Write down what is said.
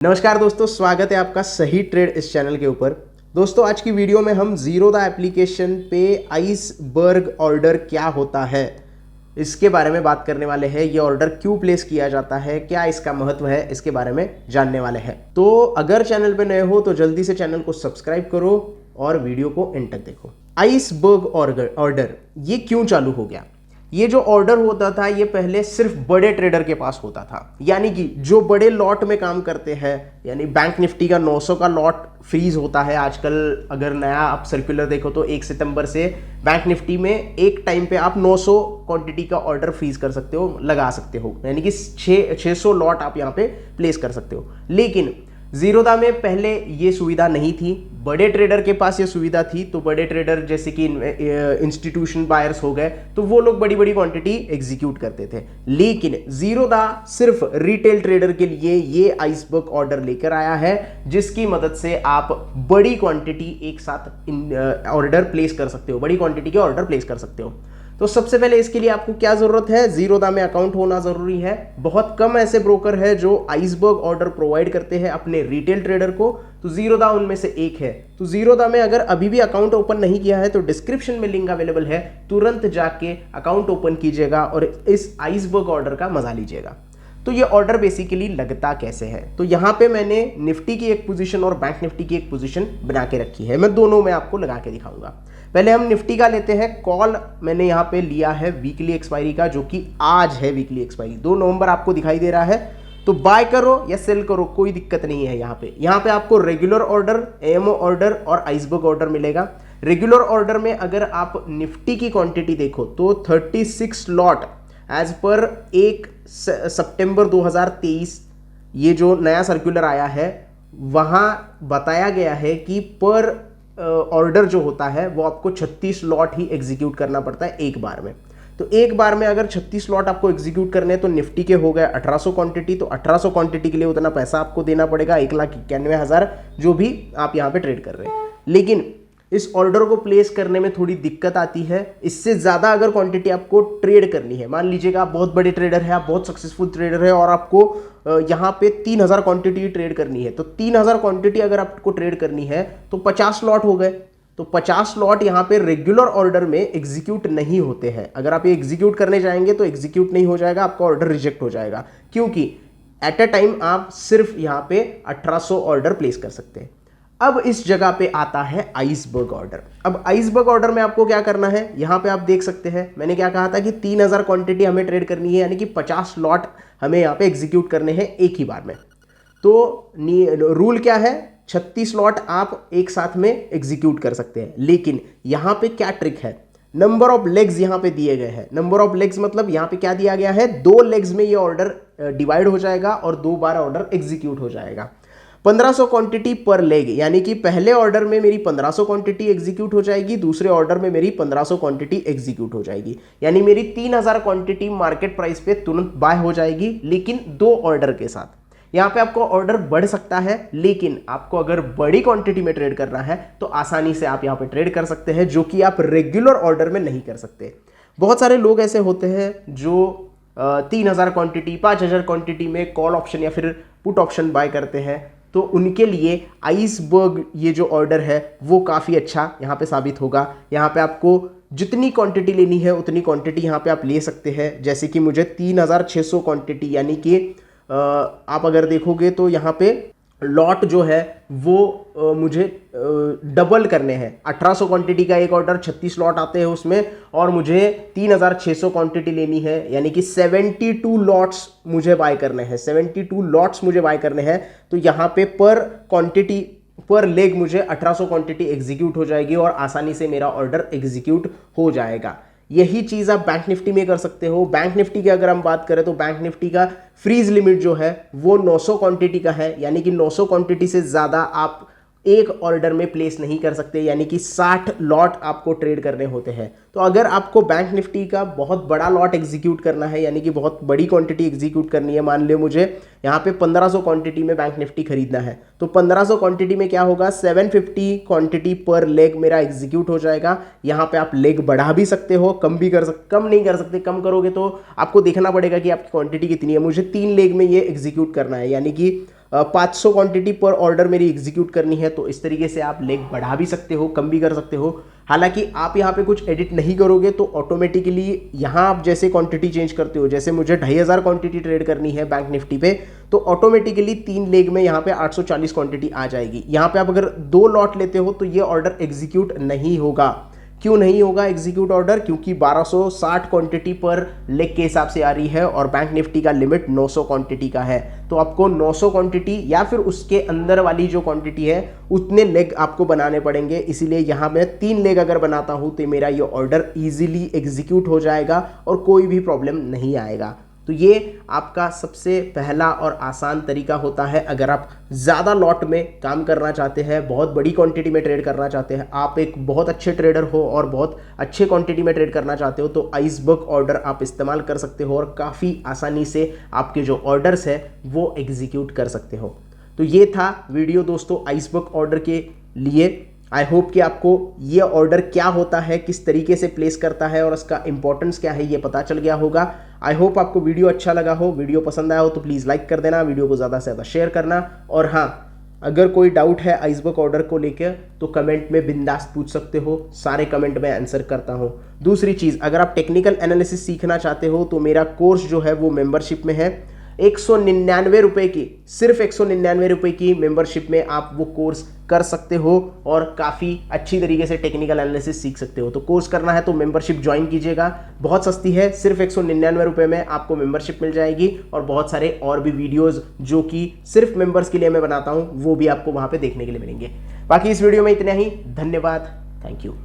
नमस्कार दोस्तों, स्वागत है आपका सही ट्रेड इस चैनल के ऊपर। दोस्तों आज की वीडियो में हम ज़ीरोधा एप्लीकेशन पे आइसबर्ग ऑर्डर क्या होता है इसके बारे में बात करने वाले हैं। ये ऑर्डर क्यों प्लेस किया जाता है, क्या इसका महत्व है, इसके बारे में जानने वाले हैं। तो अगर चैनल पे नए हो तो जल्दी से चैनल को सब्सक्राइब करो और वीडियो को एंड तक देखो। आइसबर्ग ऑर्डर ये क्यों चालू हो गया? ये जो ऑर्डर होता था ये पहले सिर्फ बड़े ट्रेडर के पास होता था, यानी कि जो बड़े लॉट में काम करते हैं। यानी बैंक निफ्टी का 900 का लॉट फ्रीज होता है आजकल। अगर नया आप सर्कुलर देखो तो 1 सितंबर से बैंक निफ्टी में एक टाइम पे आप 900 क्वांटिटी का ऑर्डर फ्रीज कर सकते हो, लगा सकते हो, यानी कि 600 लॉट आप यहाँ पे प्लेस कर सकते हो। लेकिन ज़ीरोधा में पहले ये सुविधा नहीं थी, बड़े ट्रेडर के पास ये सुविधा थी। तो बड़े ट्रेडर जैसे कि इंस्टीट्यूशन बायर्स हो गए तो वो लोग बड़ी बड़ी क्वांटिटी एग्जीक्यूट करते थे। लेकिन ज़ीरोधा सिर्फ रिटेल ट्रेडर के लिए ये आइसबर्ग ऑर्डर लेकर आया है, जिसकी मदद से आप बड़ी क्वांटिटी एक साथ ऑर्डर प्लेस कर सकते हो, बड़ी क्वांटिटी के ऑर्डर प्लेस कर सकते हो। तो सबसे पहले इसके लिए आपको क्या जरूरत है? ज़ीरोधा में अकाउंट होना जरूरी है। बहुत कम ऐसे ब्रोकर है जो आइसबर्ग ऑर्डर प्रोवाइड करते हैं अपने रिटेल ट्रेडर को, तो ज़ीरोधा उनमें से एक है। तो ज़ीरोधा में अगर अभी भी अकाउंट ओपन नहीं किया है तो डिस्क्रिप्शन में लिंक अवेलेबल है, तुरंत जाके अकाउंट ओपन कीजिएगा और इस आइसबर्ग ऑर्डर का मजा लीजिएगा। तो ये ऑर्डर बेसिकली लगता कैसे है? तो यहाँ पे मैंने निफ्टी की एक पोजीशन और बैंक निफ्टी की एक पोजीशन बना के रखी है। मैं दोनों में आपको लगा के दिखाऊंगा। पहले हम निफ्टी का लेते हैं। कॉल मैंने यहाँ पे लिया है वीकली एक्सपायरी का, जो कि आज है वीकली एक्सपायरी। 2 नवंबर आपको दिखाई दे रहा है। तो बाय करो या सेल करो, कोई दिक्कत नहीं है। यहाँ पे आपको रेगुलर ऑर्डर, एएमओ ऑर्डर और आइसबर्ग ऑर्डर मिलेगा। रेगुलर ऑर्डर में अगर आप निफ्टी की क्वांटिटी देखो तो 36 लॉट एज पर 1 सितंबर 2023 ये जो नया सर्कुलर आया है वहाँ बताया गया है कि पर ऑर्डर जो होता है वो आपको 36 लॉट ही एग्जीक्यूट करना पड़ता है एक बार में। तो एक बार में अगर 36 लॉट आपको एग्जीक्यूट करने हैं तो निफ्टी के हो गए 1800 क्वांटिटी। तो 1800 क्वांटिटी के लिए उतना पैसा आपको देना पड़ेगा, 1,91,000 जो भी आप यहाँ पे ट्रेड कर रहे हैं। लेकिन इस ऑर्डर को प्लेस करने में थोड़ी दिक्कत आती है। इससे ज़्यादा अगर क्वांटिटी आपको ट्रेड करनी है, मान लीजिएगा आप बहुत बड़े ट्रेडर है, आप बहुत सक्सेसफुल ट्रेडर है और आपको यहाँ पे 3000 क्वांटिटी ट्रेड करनी है। तो 3000 क्वांटिटी अगर आपको ट्रेड करनी है तो 50 लॉट हो गए। तो 50 लॉट यहाँ पे रेगुलर ऑर्डर में एग्जीक्यूट नहीं होते हैं। अगर आप ये एग्जीक्यूट करने जाएंगे तो एग्जीक्यूट नहीं हो जाएगा, आपका ऑर्डर रिजेक्ट हो जाएगा, क्योंकि एट अ टाइम आप सिर्फ यहाँ पे 1800 ऑर्डर प्लेस कर सकते हैं। अब इस जगह पे आता है आइसबर्ग ऑर्डर। अब आइसबर्ग ऑर्डर में आपको क्या करना है, यहाँ पे आप देख सकते हैं मैंने क्या कहा था कि 3000 क्वांटिटी हमें ट्रेड करनी है, यानी कि 50 लॉट हमें यहाँ पे एग्जीक्यूट करने हैं एक ही बार में। तो रूल क्या है? 36 लॉट आप एक साथ में एग्जीक्यूट कर सकते हैं। लेकिन यहाँ पे क्या ट्रिक है? नंबर ऑफ लेग्स यहाँ पे दिए गए हैं। नंबर ऑफ लेग्स मतलब यहाँ पे क्या दिया गया है, 2 लेग्स में ये ऑर्डर डिवाइड हो जाएगा और 2 बार ऑर्डर एग्जीक्यूट हो जाएगा। 1500 क्वांटिटी पर लेग, यानी कि पहले ऑर्डर में मेरी 1500 क्वांटिटी एग्जीक्यूट हो जाएगी, दूसरे ऑर्डर में मेरी 1500 क्वांटिटी एग्जीक्यूट हो जाएगी, यानी मेरी 3000 क्वांटिटी मार्केट प्राइस पे तुरंत बाय हो जाएगी, लेकिन 2 ऑर्डर के साथ। यहाँ पे आपको ऑर्डर बढ़ सकता है, लेकिन आपको अगर बड़ी क्वांटिटी में ट्रेड करना है तो आसानी से आप यहाँ पे ट्रेड कर सकते हैं, जो कि आप रेगुलर ऑर्डर में नहीं कर सकते। बहुत सारे लोग ऐसे होते हैं जो 3000 क्वांटिटी, 5000 क्वांटिटी में कॉल ऑप्शन या फिर पुट ऑप्शन बाय करते हैं। तो उनके लिए आइसबर्ग ये जो ऑर्डर है वो काफ़ी अच्छा यहाँ पे साबित होगा। यहाँ पे आपको जितनी क्वांटिटी लेनी है उतनी क्वांटिटी यहाँ पे आप ले सकते हैं। जैसे कि मुझे 3600 क्वांटिटी, यानी कि आप अगर देखोगे तो यहाँ पे लॉट जो है वो मुझे डबल करने हैं। 1800 क्वांटिटी का एक ऑर्डर, 36 लॉट आते हैं उसमें, और मुझे 3600 क्वांटिटी लेनी है, यानी कि 72 लॉट्स मुझे बाय करने हैं। 72 लॉट्स मुझे बाय करने हैं। तो यहाँ पे पर क्वांटिटी पर लेग मुझे 1800 क्वांटिटी एग्जीक्यूट हो जाएगी और आसानी से मेरा ऑर्डर एग्जीक्यूट हो जाएगा। यही चीज़ आप बैंक निफ्टी में कर सकते हो। बैंक निफ्टी की अगर हम बात करें तो बैंक निफ्टी का फ्रीज लिमिट जो है वो 900 क्वांटिटी का है, यानी कि 900 क्वांटिटी से ज़्यादा आप एक ऑर्डर में प्लेस नहीं कर सकते, यानी कि 60 लॉट आपको ट्रेड करने होते हैं। तो अगर आपको बैंक निफ्टी का बहुत बड़ा लॉट एग्जीक्यूट करना है, यानी कि बहुत बड़ी क्वांटिटी एग्जीक्यूट करनी है, मान लो मुझे यहाँ पे 1500 क्वांटिटी में बैंक निफ्टी खरीदना है, तो 1500 क्वांटिटी में क्या होगा, 750 क्वांटिटी पर लेग मेरा एग्जीक्यूट हो जाएगा। यहाँ पे आप लेग बढ़ा भी सकते हो, कम भी कर सकते, कम नहीं कर सकते। कम करोगे तो आपको देखना पड़ेगा कि आपकी क्वांटिटी कितनी है। मुझे 3 लेग में ये एग्जीक्यूट करना है, यानी कि 500 क्वांटिटी पर ऑर्डर मेरी एग्जीक्यूट करनी है, तो इस तरीके से आप लेग बढ़ा भी सकते हो, कम भी कर सकते हो। हालांकि आप यहाँ पे कुछ एडिट नहीं करोगे तो ऑटोमेटिकली यहाँ आप जैसे क्वांटिटी चेंज करते हो, जैसे मुझे 2500 क्वांटिटी ट्रेड करनी है बैंक निफ्टी पे, तो ऑटोमेटिकली 3 लेग में यहाँ पे 840 क्वांटिटी आ जाएगी। यहाँ पे आप अगर 2 लॉट लेते हो तो ये ऑर्डर एग्जीक्यूट नहीं होगा। क्यों नहीं होगा एग्जीक्यूट ऑर्डर? क्योंकि 1260 क्वांटिटी पर लेग के हिसाब से आ रही है और बैंक निफ्टी का लिमिट 900 क्वांटिटी का है। तो आपको 900 क्वांटिटी या फिर उसके अंदर वाली जो क्वांटिटी है उतने लेग आपको बनाने पड़ेंगे। इसीलिए यहाँ मैं 3 लेग अगर बनाता हूँ तो मेरा ये ऑर्डर ईजिली एग्जीक्यूट हो जाएगा और कोई भी प्रॉब्लम नहीं आएगा। तो ये आपका सबसे पहला और आसान तरीका होता है। अगर आप ज़्यादा लॉट में काम करना चाहते हैं, बहुत बड़ी क्वांटिटी में ट्रेड करना चाहते हैं, आप एक बहुत अच्छे ट्रेडर हो और बहुत अच्छे क्वांटिटी में ट्रेड करना चाहते हो, तो आइसबर्ग ऑर्डर आप इस्तेमाल कर सकते हो और काफ़ी आसानी से आपके जो ऑर्डर्स है वो एग्जीक्यूट कर सकते हो। तो ये था वीडियो दोस्तों आइसबर्ग ऑर्डर के लिए। आई होप कि आपको ये ऑर्डर क्या होता है, किस तरीके से प्लेस करता है और उसका इंपॉर्टेंस क्या है, ये पता चल गया होगा। आई होप आपको वीडियो अच्छा लगा हो। वीडियो पसंद आया हो तो प्लीज़ लाइक कर देना, वीडियो को ज़्यादा से ज़्यादा शेयर करना। और हाँ, अगर कोई डाउट है आइसबर्ग ऑर्डर को लेकर तो कमेंट में बिंदास पूछ सकते हो, सारे कमेंट में आंसर करता हूँ। दूसरी चीज़, अगर आप टेक्निकल एनालिसिस सीखना चाहते हो तो मेरा कोर्स जो है वो मेंबरशिप में है। 199 रुपये की, सिर्फ 199 रुपये की मेंबरशिप में आप वो कोर्स कर सकते हो और काफ़ी अच्छी तरीके से टेक्निकल एनालिसिस सीख सकते हो। तो कोर्स करना है तो मेंबरशिप ज्वाइन कीजिएगा, बहुत सस्ती है, सिर्फ 199 रुपये में आपको मेंबरशिप मिल जाएगी और बहुत सारे और भी वीडियोस जो कि सिर्फ मेंबर्स के लिए मैं बनाता हूँ वो भी आपको वहाँ पे देखने के लिए मिलेंगे। बाकी इस वीडियो में इतना ही, धन्यवाद, थैंक यू।